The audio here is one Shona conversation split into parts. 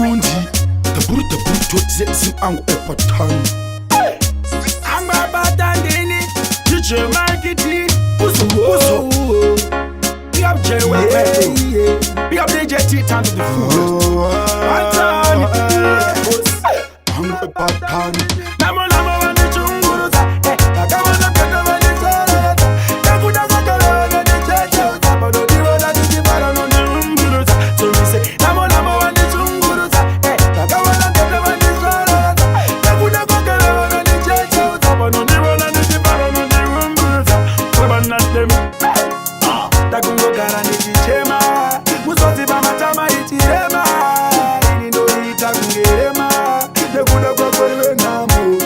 Burundi. The Burundi zim angu epatan. Anga batandini, DJ Mikey D. Uzo. Big up J Weapon. Big up DJ Titan to the fullest. Angu epatan. Namo wani chunguruza. Akawana kata wani sarata. Nakuda kakala wani cheche. Sabado diwa na dijibara no nyumburuza. So we say, namo wani chunguruza. Akawana kata wani sarata. Nakuda kakala wani cheche. Sabado diwa na dijibara no nyumburuza. Kwebana demi. Takungo kara nikichema. Musozi bamatama itirema. Ini ndo itakungerema. Nekuda kwa kwewe namu.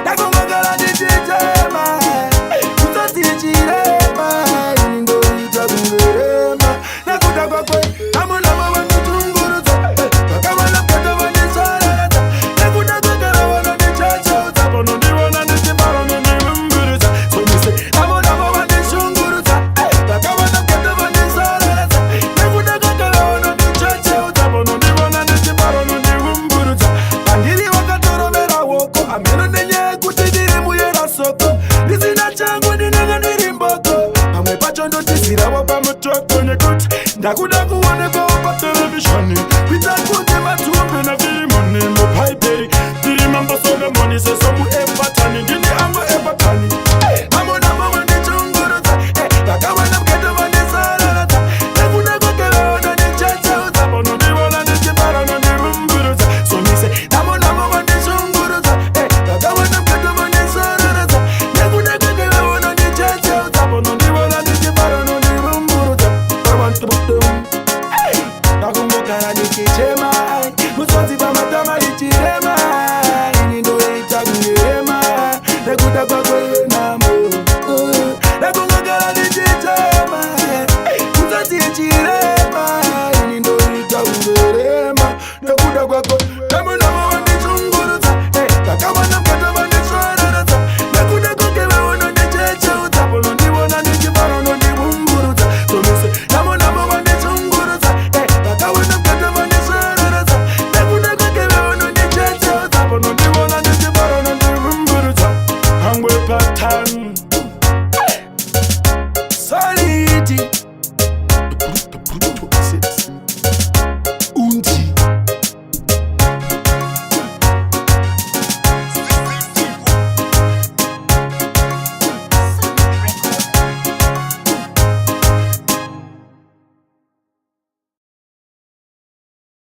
Takungo kara nikichema. Musozi itirema. Ini ndo itakungerema. Nekuda kwa kwewe namu wani chunguruza. Wakawana kata wani sarata. Nekuda kwa kara wani cheche. Sabano ndiwa na nijibara no nyumburuza. So me say, namo wani chunguruza. Wakawana kata wani sarata. Nekuda kwa kara wani cheche. Sabano ndiwa na nijibara no nyumburuza. Bangiri wakatoromera woko. Ameno nenye kutidiri muyera soko. Nizina changu ninenga nirimboko. Amwe pachondo tisira wapa mutoko nyekuti. Ndakuda kuwane kwa wapa televisioni. Kwita kunde matumbe na vilimoni. Mupaiperi, dirimambo sone moni. Seso mu epatani, dini ango epatani. Amo namo wani chunguruza. Wakawana mkete wani sarata. Nekuna kwa kera wana ni cheche. Sabano ndiwa na nijibara no nyumburuza. So me say, namo wani chunguruza. Wakawana mkete wani sarata. Nekuna kwa kera wana ni cheche. Sabano ndiwa na nijibara no nyumburuza. I want to put them. Nakumbuka na nikichema.